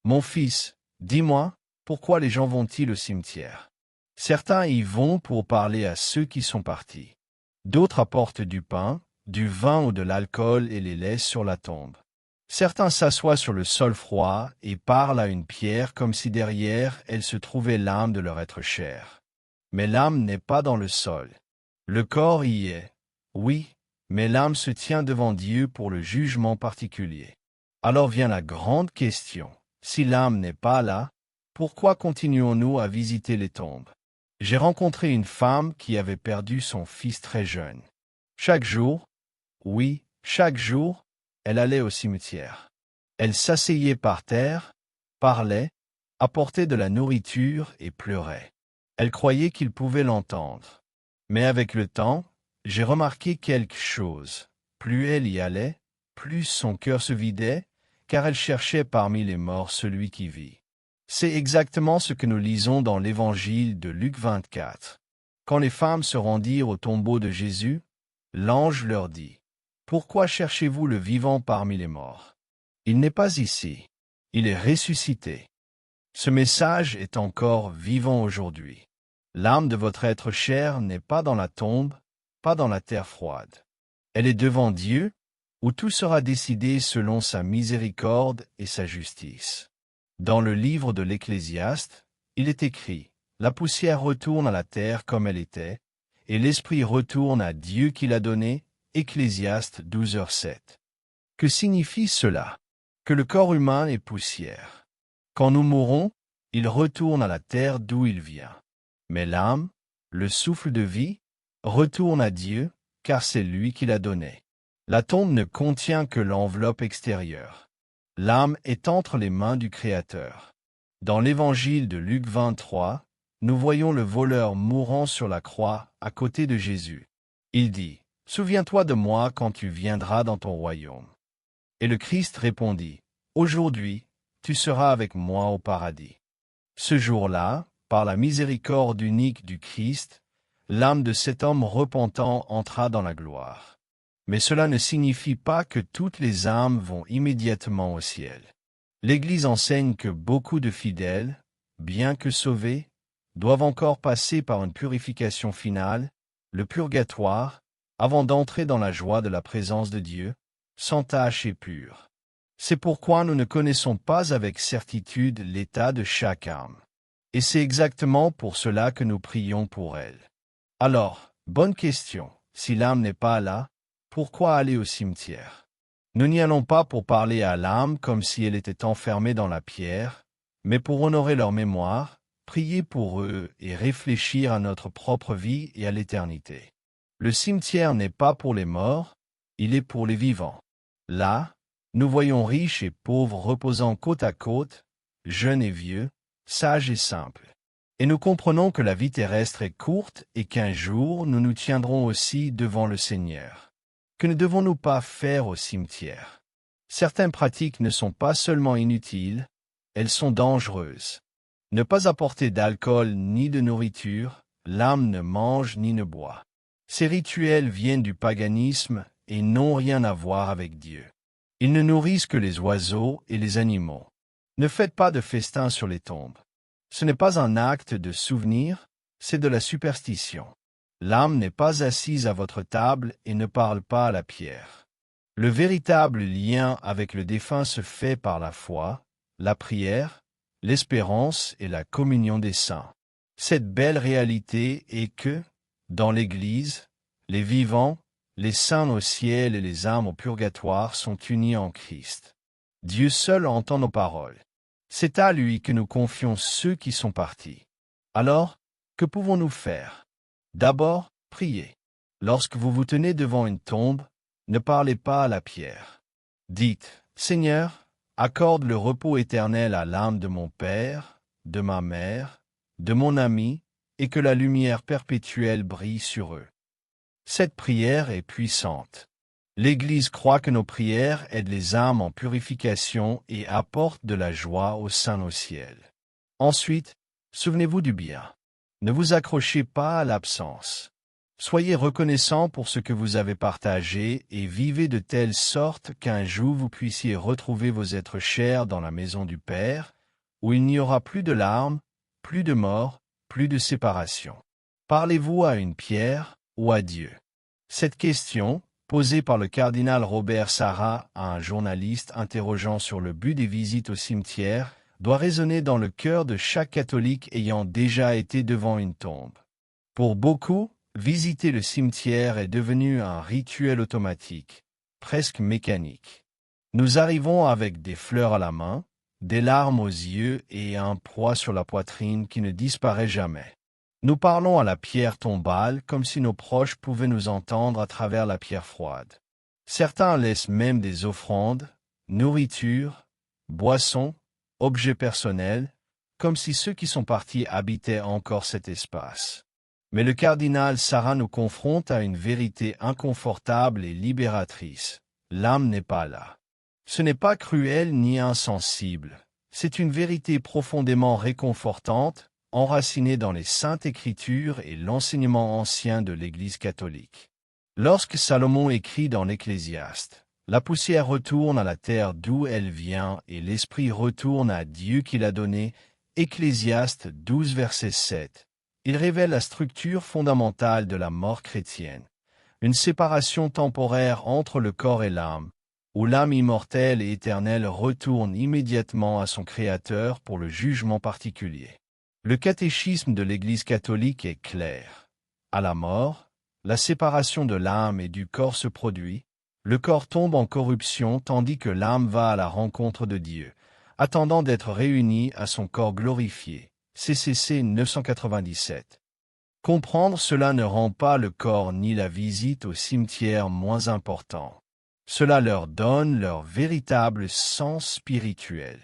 Mon fils, dis-moi, pourquoi les gens vont-ils au cimetière? Certains y vont pour parler à ceux qui sont partis. D'autres apportent du pain, du vin ou de l'alcool et les laissent sur la tombe. Certains s'assoient sur le sol froid et parlent à une pierre comme si derrière elle se trouvait l'âme de leur être cher. Mais l'âme n'est pas dans le sol. Le corps y est, oui, mais l'âme se tient devant Dieu pour le jugement particulier. Alors vient la grande question. Si l'âme n'est pas là, pourquoi continuons-nous à visiter les tombes? J'ai rencontré une femme qui avait perdu son fils très jeune. Chaque jour, oui, chaque jour, elle allait au cimetière. Elle s'asseyait par terre, parlait, apportait de la nourriture et pleurait. Elle croyait qu'il pouvait l'entendre. Mais avec le temps, j'ai remarqué quelque chose. Plus elle y allait, plus son cœur se vidait, car elle cherchait parmi les morts celui qui vit. C'est exactement ce que nous lisons dans l'Évangile de Luc 24. Quand les femmes se rendirent au tombeau de Jésus, l'ange leur dit: « Pourquoi cherchez-vous le vivant parmi les morts? Il n'est pas ici, il est ressuscité. » Ce message est encore vivant aujourd'hui. L'âme de votre être cher n'est pas dans la tombe, pas dans la terre froide. Elle est devant Dieu, où tout sera décidé selon sa miséricorde et sa justice. Dans le livre de l'Ecclésiaste, il est écrit: « La poussière retourne à la terre comme elle était, et l'esprit retourne à Dieu qui l'a donné. » Ecclésiaste 12h7. Que signifie cela? Que le corps humain est poussière. Quand nous mourons, il retourne à la terre d'où il vient. Mais l'âme, le souffle de vie, retourne à Dieu, car c'est lui qui l'a donné. La tombe ne contient que l'enveloppe extérieure. L'âme est entre les mains du Créateur. Dans l'Évangile de Luc 23, nous voyons le voleur mourant sur la croix à côté de Jésus. Il dit: « Souviens-toi de moi quand tu viendras dans ton royaume. » Et le Christ répondit: « Aujourd'hui, tu seras avec moi au paradis. » Ce jour-là, par la miséricorde unique du Christ, l'âme de cet homme repentant entra dans la gloire. Mais cela ne signifie pas que toutes les âmes vont immédiatement au ciel. L'Église enseigne que beaucoup de fidèles, bien que sauvés, doivent encore passer par une purification finale, le purgatoire, avant d'entrer dans la joie de la présence de Dieu, sans tache et pure. C'est pourquoi nous ne connaissons pas avec certitude l'état de chaque âme. Et c'est exactement pour cela que nous prions pour elle. Alors, bonne question, si l'âme n'est pas là, pourquoi aller au cimetière? Nous n'y allons pas pour parler à l'âme comme si elle était enfermée dans la pierre, mais pour honorer leur mémoire, prier pour eux et réfléchir à notre propre vie et à l'éternité. Le cimetière n'est pas pour les morts, il est pour les vivants. Là, nous voyons riches et pauvres reposant côte à côte, jeunes et vieux, sages et simples. Et nous comprenons que la vie terrestre est courte et qu'un jour nous nous tiendrons aussi devant le Seigneur. Que ne devons-nous pas faire au cimetière? Certaines pratiques ne sont pas seulement inutiles, elles sont dangereuses. Ne pas apporter d'alcool ni de nourriture, l'âme ne mange ni ne boit. Ces rituels viennent du paganisme et n'ont rien à voir avec Dieu. Ils ne nourrissent que les oiseaux et les animaux. Ne faites pas de festin sur les tombes. Ce n'est pas un acte de souvenir, c'est de la superstition. L'âme n'est pas assise à votre table et ne parle pas à la pierre. Le véritable lien avec le défunt se fait par la foi, la prière, l'espérance et la communion des saints. Cette belle réalité est que, dans l'Église, les vivants, les saints au ciel et les âmes au purgatoire sont unis en Christ. Dieu seul entend nos paroles. C'est à lui que nous confions ceux qui sont partis. Alors, que pouvons-nous faire? D'abord, priez. Lorsque vous vous tenez devant une tombe, ne parlez pas à la pierre. Dites: « Seigneur, accorde le repos éternel à l'âme de mon père, de ma mère, de mon ami, et que la lumière perpétuelle brille sur eux. » Cette prière est puissante. L'Église croit que nos prières aident les âmes en purification et apportent de la joie aux saints au ciel. Ensuite, souvenez-vous du bien. Ne vous accrochez pas à l'absence. Soyez reconnaissants pour ce que vous avez partagé et vivez de telle sorte qu'un jour vous puissiez retrouver vos êtres chers dans la maison du Père, où il n'y aura plus de larmes, plus de mort, plus de séparation. Parlez-vous à une pierre ou à Dieu? Cette question, posée par le cardinal Robert Sarra à un journaliste interrogeant sur le but des visites au cimetière, doit résonner dans le cœur de chaque catholique ayant déjà été devant une tombe. Pour beaucoup, visiter le cimetière est devenu un rituel automatique, presque mécanique. Nous arrivons avec des fleurs à la main, des larmes aux yeux et un poids sur la poitrine qui ne disparaît jamais. Nous parlons à la pierre tombale comme si nos proches pouvaient nous entendre à travers la pierre froide. Certains laissent même des offrandes, nourriture, boissons, objets personnels, comme si ceux qui sont partis habitaient encore cet espace. Mais le cardinal Sarra nous confronte à une vérité inconfortable et libératrice. L'âme n'est pas là. Ce n'est pas cruel ni insensible. C'est une vérité profondément réconfortante, enracinée dans les saintes Écritures et l'enseignement ancien de l'Église catholique. Lorsque Salomon écrit dans l'Ecclésiaste, « La poussière retourne à la terre d'où elle vient et l'esprit retourne à Dieu qui l'a donné » Ecclésiaste 12 verset 7. Il révèle la structure fondamentale de la mort chrétienne, une séparation temporaire entre le corps et l'âme, où l'âme immortelle et éternelle retourne immédiatement à son Créateur pour le jugement particulier. Le catéchisme de l'Église catholique est clair. À la mort, la séparation de l'âme et du corps se produit, le corps tombe en corruption tandis que l'âme va à la rencontre de Dieu, attendant d'être réunie à son corps glorifié. CCC 997. Comprendre cela ne rend pas le corps ni la visite au cimetière moins importants. Cela leur donne leur véritable sens spirituel.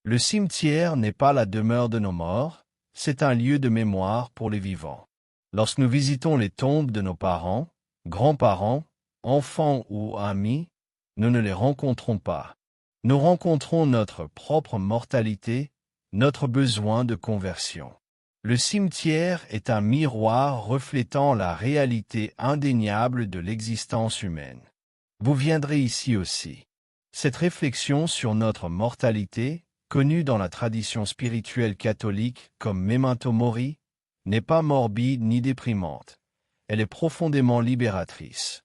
Le cimetière n'est pas la demeure de nos morts, c'est un lieu de mémoire pour les vivants. Lorsque nous visitons les tombes de nos parents, grands-parents, enfants ou amis, nous ne les rencontrons pas. Nous rencontrons notre propre mortalité, notre besoin de conversion. Le cimetière est un miroir reflétant la réalité indéniable de l'existence humaine. Vous viendrez ici aussi. Cette réflexion sur notre mortalité, connue dans la tradition spirituelle catholique comme Memento Mori, n'est pas morbide ni déprimante. Elle est profondément libératrice.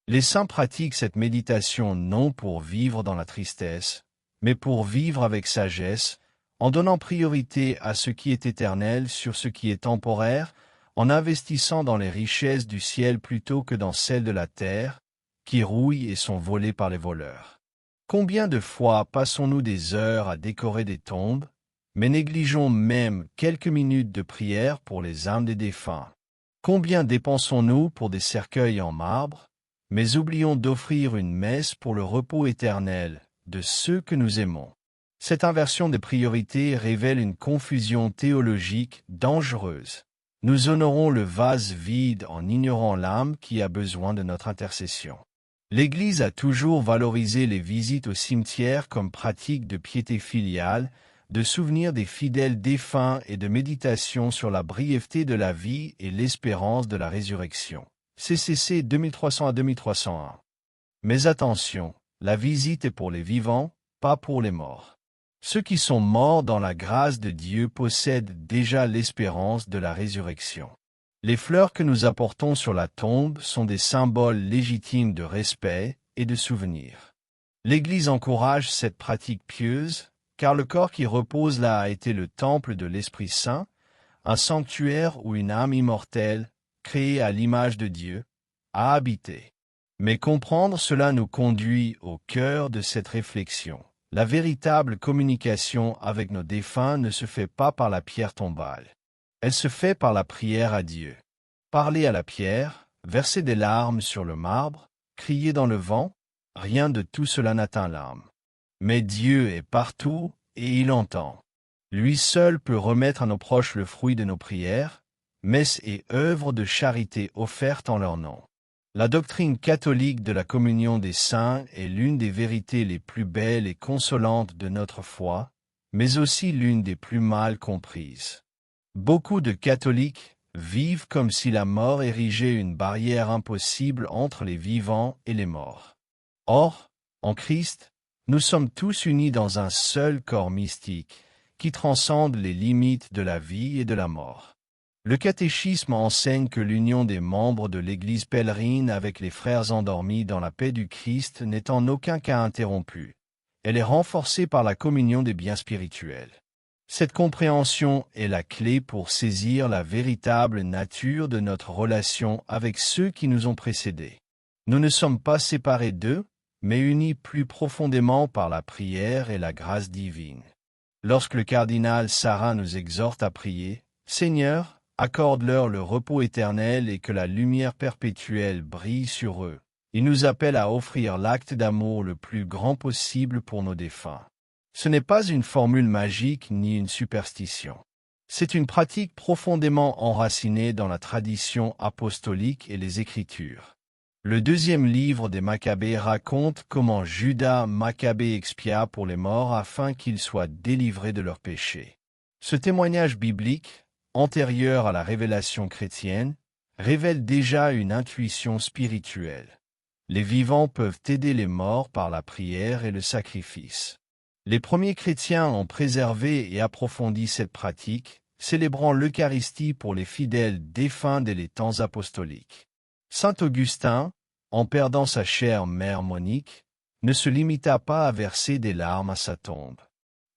Les saints pratiquent cette méditation non pour vivre dans la tristesse, mais pour vivre avec sagesse, en donnant priorité à ce qui est éternel sur ce qui est temporaire, en investissant dans les richesses du ciel plutôt que dans celles de la terre, qui rouillent et sont volées par les voleurs. Combien de fois passons-nous des heures à décorer des tombes, mais négligeons même quelques minutes de prière pour les âmes des défunts? Combien dépensons-nous pour des cercueils en marbre, mais oublions d'offrir une messe pour le repos éternel de ceux que nous aimons? Cette inversion des priorités révèle une confusion théologique dangereuse. Nous honorons le vase vide en ignorant l'âme qui a besoin de notre intercession. L'Église a toujours valorisé les visites au cimetière comme pratique de piété filiale, de souvenir des fidèles défunts et de méditation sur la brièveté de la vie et l'espérance de la résurrection. CCC 2300 à 2301. Mais attention, la visite est pour les vivants, pas pour les morts. Ceux qui sont morts dans la grâce de Dieu possèdent déjà l'espérance de la résurrection. Les fleurs que nous apportons sur la tombe sont des symboles légitimes de respect et de souvenir. L'Église encourage cette pratique pieuse, car le corps qui repose là a été le temple de l'Esprit Saint, un sanctuaire où une âme immortelle, créée à l'image de Dieu, a habité. Mais comprendre cela nous conduit au cœur de cette réflexion. La véritable communication avec nos défunts ne se fait pas par la pierre tombale. Elle se fait par la prière à Dieu. Parler à la pierre, verser des larmes sur le marbre, crier dans le vent, rien de tout cela n'atteint l'âme. Mais Dieu est partout et il entend. Lui seul peut remettre à nos proches le fruit de nos prières, messes et œuvres de charité offertes en leur nom. La doctrine catholique de la communion des saints est l'une des vérités les plus belles et consolantes de notre foi, mais aussi l'une des plus mal comprises. Beaucoup de catholiques, vivent comme si la mort érigeait une barrière impossible entre les vivants et les morts. Or, en Christ, nous sommes tous unis dans un seul corps mystique, qui transcende les limites de la vie et de la mort. Le catéchisme enseigne que l'union des membres de l'Église pèlerine avec les frères endormis dans la paix du Christ n'est en aucun cas interrompue. Elle est renforcée par la communion des biens spirituels. Cette compréhension est la clé pour saisir la véritable nature de notre relation avec ceux qui nous ont précédés. Nous ne sommes pas séparés d'eux, mais unis plus profondément par la prière et la grâce divine. Lorsque le cardinal Sarah nous exhorte à prier, « Seigneur, accorde-leur le repos éternel et que la lumière perpétuelle brille sur eux », il nous appelle à offrir l'acte d'amour le plus grand possible pour nos défunts. Ce n'est pas une formule magique ni une superstition. C'est une pratique profondément enracinée dans la tradition apostolique et les Écritures. Le deuxième livre des Maccabées raconte comment Judas Maccabée expia pour les morts afin qu'ils soient délivrés de leurs péchés. Ce témoignage biblique, antérieur à la révélation chrétienne, révèle déjà une intuition spirituelle. Les vivants peuvent aider les morts par la prière et le sacrifice. Les premiers chrétiens ont préservé et approfondi cette pratique, célébrant l'Eucharistie pour les fidèles défunts dès les temps apostoliques. Saint Augustin, en perdant sa chère mère Monique, ne se limita pas à verser des larmes à sa tombe.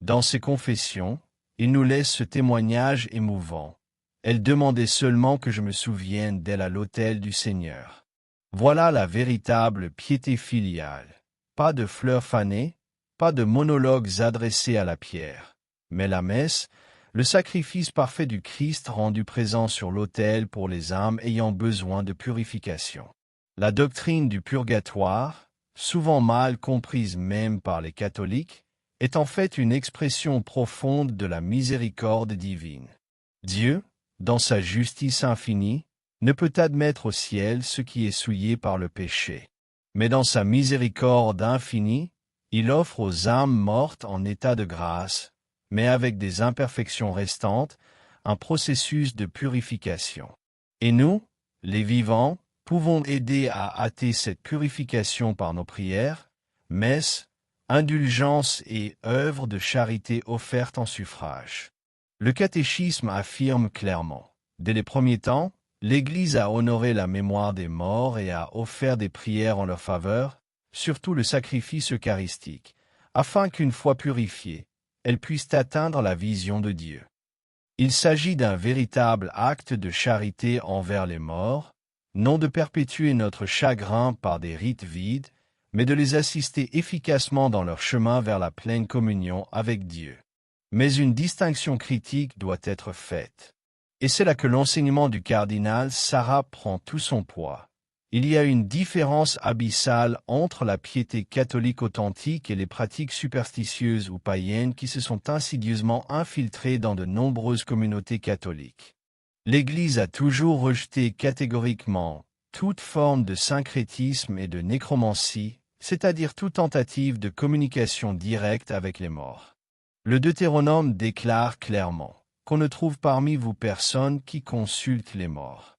Dans ses confessions, il nous laisse ce témoignage émouvant. Elle demandait seulement que je me souvienne d'elle à l'autel du Seigneur. Voilà la véritable piété filiale. Pas de fleurs fanées, pas de monologues adressés à la pierre, mais la messe, le sacrifice parfait du Christ rendu présent sur l'autel pour les âmes ayant besoin de purification. La doctrine du purgatoire, souvent mal comprise même par les catholiques, est en fait une expression profonde de la miséricorde divine. Dieu, dans sa justice infinie, ne peut admettre au ciel ce qui est souillé par le péché. Mais dans sa miséricorde infinie, il offre aux âmes mortes en état de grâce, mais avec des imperfections restantes, un processus de purification. Et nous, les vivants, pouvons aider à hâter cette purification par nos prières, messes, indulgences et œuvres de charité offertes en suffrage. Le catéchisme affirme clairement, dès les premiers temps, l'Église a honoré la mémoire des morts et a offert des prières en leur faveur, surtout le sacrifice eucharistique, afin qu'une fois purifiées, elles puissent atteindre la vision de Dieu. Il s'agit d'un véritable acte de charité envers les morts, non de perpétuer notre chagrin par des rites vides, mais de les assister efficacement dans leur chemin vers la pleine communion avec Dieu. Mais une distinction critique doit être faite. Et c'est là que l'enseignement du cardinal Sarah prend tout son poids. Il y a une différence abyssale entre la piété catholique authentique et les pratiques superstitieuses ou païennes qui se sont insidieusement infiltrées dans de nombreuses communautés catholiques. L'Église a toujours rejeté catégoriquement toute forme de syncrétisme et de nécromancie, c'est-à-dire toute tentative de communication directe avec les morts. Le Deutéronome déclare clairement qu'on ne trouve parmi vous personne qui consulte les morts.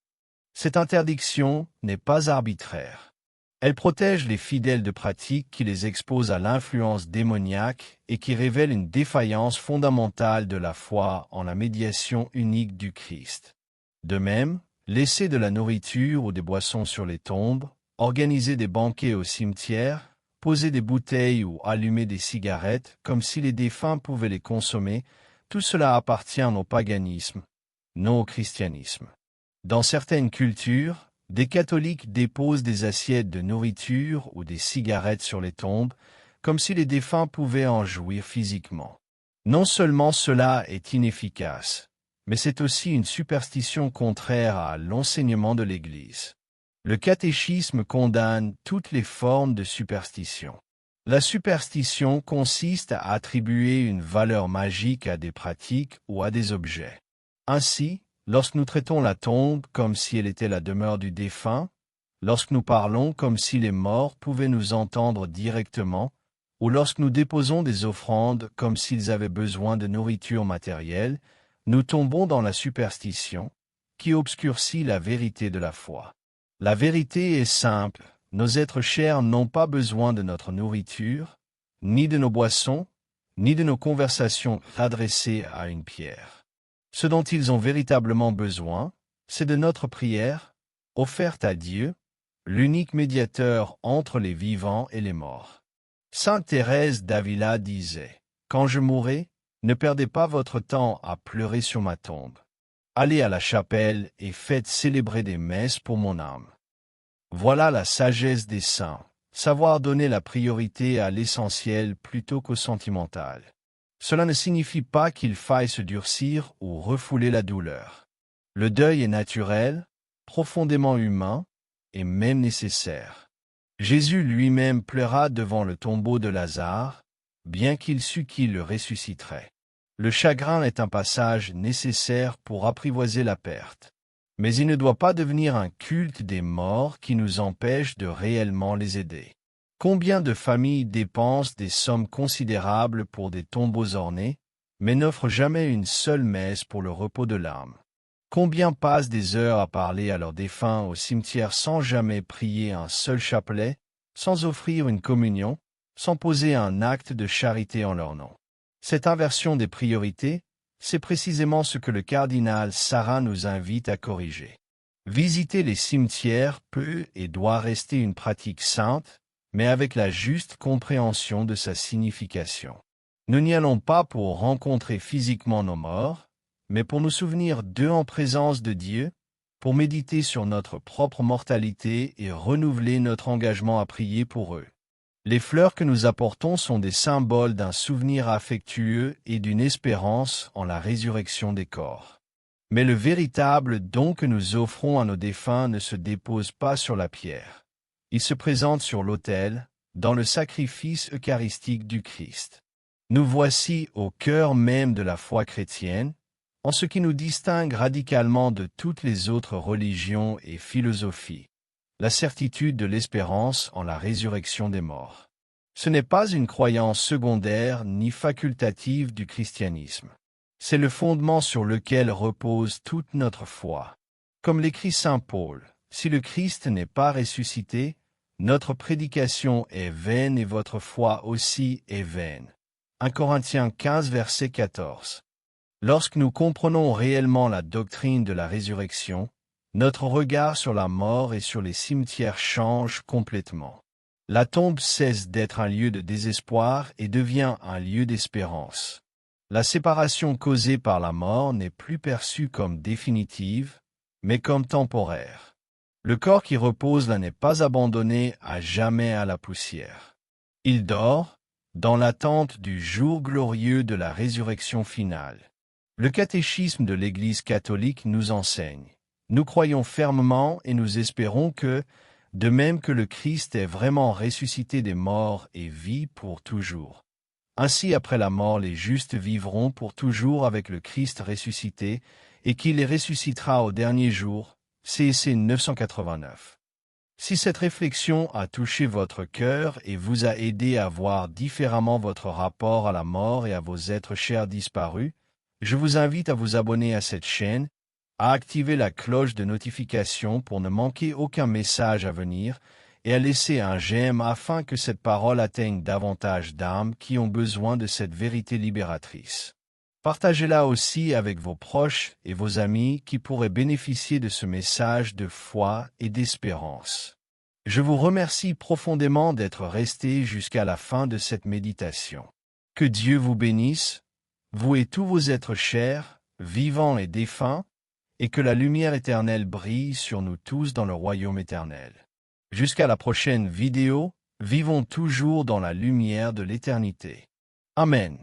Cette interdiction n'est pas arbitraire. Elle protège les fidèles de pratiques qui les exposent à l'influence démoniaque et qui révèlent une défaillance fondamentale de la foi en la médiation unique du Christ. De même, laisser de la nourriture ou des boissons sur les tombes, organiser des banquets au cimetière, poser des bouteilles ou allumer des cigarettes comme si les défunts pouvaient les consommer, tout cela appartient au paganisme, non au christianisme. Dans certaines cultures, des catholiques déposent des assiettes de nourriture ou des cigarettes sur les tombes, comme si les défunts pouvaient en jouir physiquement. Non seulement cela est inefficace, mais c'est aussi une superstition contraire à l'enseignement de l'Église. Le catéchisme condamne toutes les formes de superstition. La superstition consiste à attribuer une valeur magique à des pratiques ou à des objets. Ainsi, lorsque nous traitons la tombe comme si elle était la demeure du défunt, lorsque nous parlons comme si les morts pouvaient nous entendre directement, ou lorsque nous déposons des offrandes comme s'ils avaient besoin de nourriture matérielle, nous tombons dans la superstition, qui obscurcit la vérité de la foi. La vérité est simple, nos êtres chers n'ont pas besoin de notre nourriture, ni de nos boissons, ni de nos conversations adressées à une pierre. Ce dont ils ont véritablement besoin, c'est de notre prière, offerte à Dieu, l'unique médiateur entre les vivants et les morts. Sainte Thérèse d'Avila disait, « Quand je mourrai, ne perdez pas votre temps à pleurer sur ma tombe. Allez à la chapelle et faites célébrer des messes pour mon âme. » Voilà la sagesse des saints, savoir donner la priorité à l'essentiel plutôt qu'au sentimental. Cela ne signifie pas qu'il faille se durcir ou refouler la douleur. Le deuil est naturel, profondément humain et même nécessaire. Jésus lui-même pleura devant le tombeau de Lazare, bien qu'il sût qu'il le ressusciterait. Le chagrin est un passage nécessaire pour apprivoiser la perte. Mais il ne doit pas devenir un culte des morts qui nous empêche de réellement les aider. Combien de familles dépensent des sommes considérables pour des tombeaux ornés, mais n'offrent jamais une seule messe pour le repos de l'âme? Combien passent des heures à parler à leurs défunts au cimetière sans jamais prier un seul chapelet, sans offrir une communion, sans poser un acte de charité en leur nom? Cette inversion des priorités, c'est précisément ce que le cardinal Sarah nous invite à corriger. Visiter les cimetières peut et doit rester une pratique sainte, mais avec la juste compréhension de sa signification. Nous n'y allons pas pour rencontrer physiquement nos morts, mais pour nous souvenir d'eux en présence de Dieu, pour méditer sur notre propre mortalité et renouveler notre engagement à prier pour eux. Les fleurs que nous apportons sont des symboles d'un souvenir affectueux et d'une espérance en la résurrection des corps. Mais le véritable don que nous offrons à nos défunts ne se dépose pas sur la pierre. Il se présente sur l'autel, dans le sacrifice eucharistique du Christ. Nous voici au cœur même de la foi chrétienne, en ce qui nous distingue radicalement de toutes les autres religions et philosophies. La certitude de l'espérance en la résurrection des morts. Ce n'est pas une croyance secondaire ni facultative du christianisme. C'est le fondement sur lequel repose toute notre foi. Comme l'écrit saint Paul, si le Christ n'est pas ressuscité, notre prédication est vaine et votre foi aussi est vaine. 1 Corinthiens 15 verset 14. Lorsque nous comprenons réellement la doctrine de la résurrection, notre regard sur la mort et sur les cimetières change complètement. La tombe cesse d'être un lieu de désespoir et devient un lieu d'espérance. La séparation causée par la mort n'est plus perçue comme définitive, mais comme temporaire. Le corps qui repose là n'est pas abandonné à jamais à la poussière. Il dort, dans l'attente du jour glorieux de la résurrection finale. Le catéchisme de l'Église catholique nous enseigne. Nous croyons fermement et nous espérons que, de même que le Christ est vraiment ressuscité des morts et vit pour toujours. Ainsi après la mort les justes vivront pour toujours avec le Christ ressuscité et qu'il les ressuscitera au dernier jour. CEC 989. Si cette réflexion a touché votre cœur et vous a aidé à voir différemment votre rapport à la mort et à vos êtres chers disparus, je vous invite à vous abonner à cette chaîne, à activer la cloche de notification pour ne manquer aucun message à venir et à laisser un j'aime afin que cette parole atteigne davantage d'âmes qui ont besoin de cette vérité libératrice. Partagez-la aussi avec vos proches et vos amis qui pourraient bénéficier de ce message de foi et d'espérance. Je vous remercie profondément d'être restés jusqu'à la fin de cette méditation. Que Dieu vous bénisse, vous et tous vos êtres chers, vivants et défunts, et que la lumière éternelle brille sur nous tous dans le royaume éternel. Jusqu'à la prochaine vidéo, vivons toujours dans la lumière de l'éternité. Amen.